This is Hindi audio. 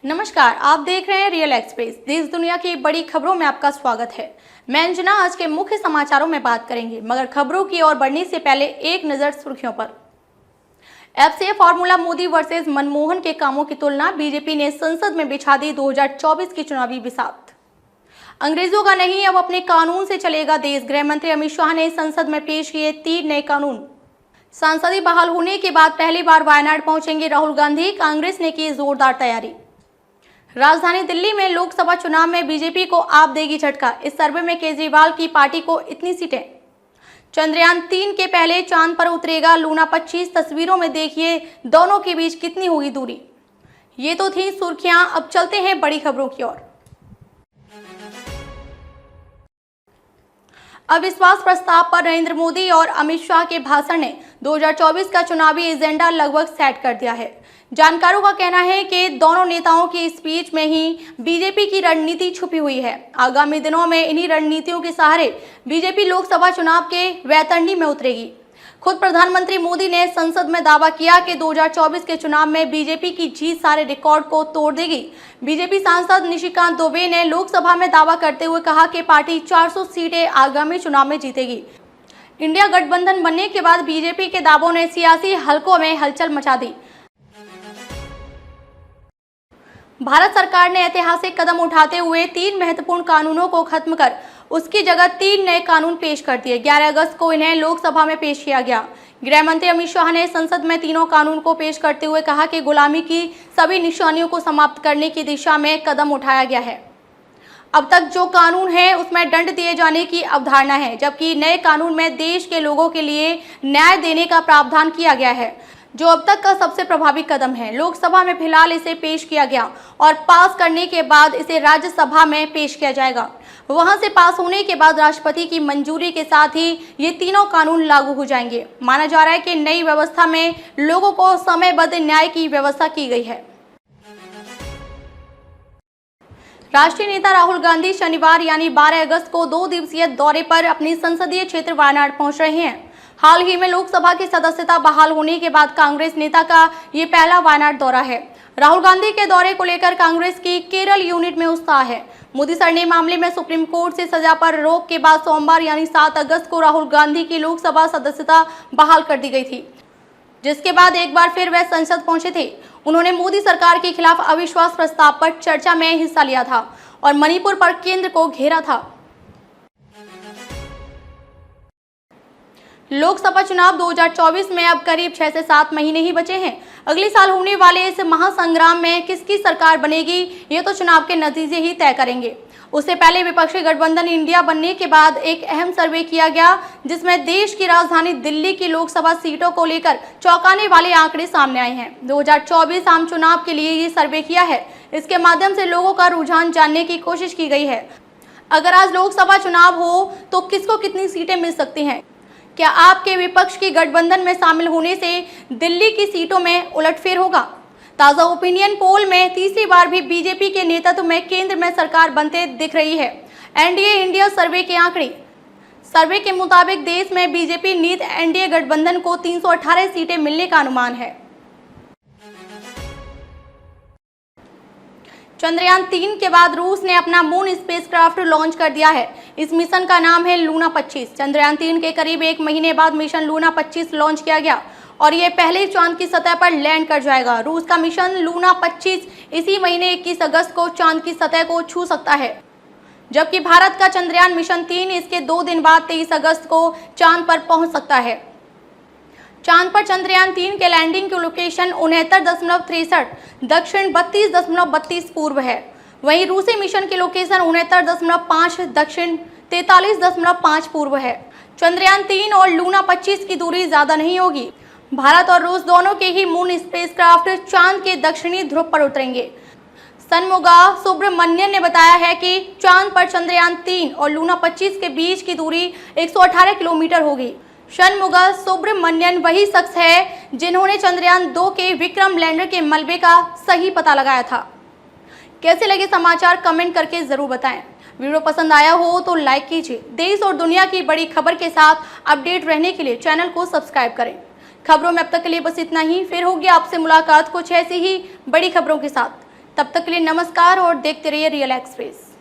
नमस्कार, आप देख रहे हैं रियल एक्सप्रेस। देश दुनिया की बड़ी खबरों में आपका स्वागत है। मैं अंजना आज के मुख्य समाचारों में बात करेंगे, मगर खबरों की ओर बढ़ने से पहले एक नजर सुर्खियों पर। FCA formula Modi versus Manmohan के कामों की तुलना, बीजेपी ने संसद में बिछा दी 2024 की चुनावी बिसात। अंग्रेजों का नहीं, अब अपने कानून से चलेगा देश। गृह मंत्री अमित शाह ने संसद में पेश किए 3 नए कानून। सांसदी बहाल होने के बाद पहली बार वायनाड पहुंचेंगे राहुल गांधी, कांग्रेस ने की जोरदार तैयारी। राजधानी दिल्ली में लोकसभा चुनाव में बीजेपी को आप देगी झटका, इस सर्वे में केजरीवाल की पार्टी को इतनी सीटें। चंद्रयान 3 के पहले चांद पर उतरेगा लूना 25, तस्वीरों में देखिए दोनों के बीच कितनी होगी दूरी। ये तो थी सुर्खियां, अब चलते हैं बड़ी खबरों की ओर। अविश्वास प्रस्ताव पर नरेंद्र मोदी और अमित शाह के भाषण ने 2024 का चुनावी एजेंडा लगभग सेट कर दिया है। जानकारों का कहना है कि दोनों नेताओं की स्पीच में ही बीजेपी की रणनीति छुपी हुई है। आगामी दिनों में इन्हीं रणनीतियों के सहारे बीजेपी लोकसभा चुनाव के वैतरणी में उतरेगी। खुद प्रधानमंत्री मोदी ने संसद में दावा किया कि 2024 के चुनाव में बीजेपी की जीत सारे रिकॉर्ड को तोड़ देगी। बीजेपी सांसद निशिकांत दुबे ने लोकसभा में दावा करते हुए कहा कि पार्टी 400 सीटें आगामी चुनाव में जीतेगी। इंडिया गठबंधन बनने के बाद बीजेपी के दावों ने सियासी हलकों में हलचल मचा दी। भारत सरकार ने ऐतिहासिक कदम उठाते हुए 3 महत्वपूर्ण कानूनों को खत्म कर उसकी जगह 3 नए कानून पेश कर दिए। 11 अगस्त को इन्हें लोकसभा में पेश किया गया। गृह मंत्री अमित शाह ने संसद में तीनों कानून को पेश करते हुए कहा कि गुलामी की सभी निशानियों को समाप्त करने की दिशा में कदम उठाया गया है। अब तक जो कानून है उसमें दंड दिए जाने की अवधारणा है, जबकि नए कानून में देश के लोगों के लिए न्याय देने का प्रावधान किया गया है, जो अब तक का सबसे प्रभावी कदम है। लोकसभा में फिलहाल इसे पेश किया गया और पास करने के बाद इसे राज्यसभा में पेश किया जाएगा। वहां से पास होने के बाद राष्ट्रपति की मंजूरी के साथ ही ये तीनों कानून लागू हो जाएंगे। माना जा रहा है कि नई व्यवस्था में लोगों को समयबद्ध न्याय की व्यवस्था की गई है। राष्ट्रीय नेता राहुल गांधी शनिवार यानी 12 अगस्त को 2 दिवसीय दौरे पर अपने संसदीय क्षेत्र वायनाड पहुंच रहे हैं। हाल ही में लोकसभा की सदस्यता बहाल होने के बाद कांग्रेस नेता का ये पहला वायनाड दौरा है। राहुल गांधी के दौरे को लेकर कांग्रेस की केरल यूनिट में उत्साह है। मोदी सरने मामले में सुप्रीम कोर्ट से सजा पर रोक के बाद सोमवार यानी 7 अगस्त को राहुल गांधी की लोकसभा सदस्यता बहाल कर दी गई थी, जिसके बाद एक बार फिर वह संसद पहुंचे थे। उन्होंने मोदी सरकार के खिलाफ अविश्वास प्रस्ताव पर चर्चा में हिस्सा लिया था और मणिपुर पर केंद्र को घेरा था। लोकसभा चुनाव 2024 में अब करीब 6 से 7 महीने ही बचे हैं। अगले साल होने वाले इस महासंग्राम में किसकी सरकार बनेगी, ये तो चुनाव के नतीजे ही तय करेंगे। उससे पहले विपक्षी गठबंधन इंडिया बनने के बाद एक अहम सर्वे किया गया, जिसमें देश की राजधानी दिल्ली की लोकसभा सीटों को लेकर चौंकाने वाले आंकड़े सामने आए हैं। 2024 आम चुनाव के लिए ये सर्वे किया है। इसके माध्यम से लोगों का रुझान जानने की कोशिश की गई है। अगर आज लोकसभा चुनाव हो तो किसको कितनी सीटें मिल सकती हैं? क्या आपके विपक्ष की गठबंधन में शामिल होने से दिल्ली की सीटों में उलटफेर होगा? ताजा ओपिनियन पोल में तीसरी बार भी बीजेपी के नेतृत्व में केंद्र में सरकार बनते दिख रही है। एनडीए इंडिया सर्वे के आंकड़े। सर्वे के मुताबिक देश में बीजेपी नीत एनडीए गठबंधन को 318 सीटें मिलने का अनुमान है। चंद्रयान 3 के बाद रूस ने अपना मून स्पेसक्राफ्ट लॉन्च कर दिया है। इस मिशन का नाम है लूना 25। चंद्रयान 3 के करीब 1 महीने बाद मिशन लूना 25 लॉन्च किया गया और ये पहले चांद की सतह पर लैंड कर जाएगा। रूस का मिशन लूना 25 इसी महीने 21 अगस्त को चांद की सतह को छू सकता है, जबकि भारत का चंद्रयान मिशन 3 इसके 2 दिन बाद 23 अगस्त को चांद पर पहुंच सकता है। चांद पर चंद्रयान 3 के लैंडिंग की लोकेशन 69.63 दक्षिण 32.32 पूर्व है। वहीं रूसी मिशन की लोकेशन 69.5 दक्षिण 43.5 पूर्व है। चंद्रयान 3 और लूना 25 की दूरी ज्यादा नहीं होगी। भारत और रूस दोनों के ही मून स्पेसक्राफ्ट चांद के दक्षिणी ध्रुव पर उतरेंगे। षणमुगा सुब्रमण्यन ने बताया है कि चांद पर चंद्रयान 3 और लूना 25 के बीच की दूरी 118 किलोमीटर होगी। षणमुगा सुब्रमण्यन वही शख्स है जिन्होंने चंद्रयान 2 के विक्रम लैंडर के मलबे का सही पता लगाया था। कैसे लगे समाचार कमेंट करके जरूर बताएं। वीडियो पसंद आया हो तो लाइक कीजिए। देश और दुनिया की बड़ी खबर के साथ अपडेट रहने के लिए चैनल को सब्सक्राइब करें। खबरों में अब तक के लिए बस इतना ही। फिर होगी आपसे मुलाकात कुछ ऐसी ही बड़ी खबरों के साथ। तब तक के लिए नमस्कार और देखते रहिए रियल एक्सप्रेस।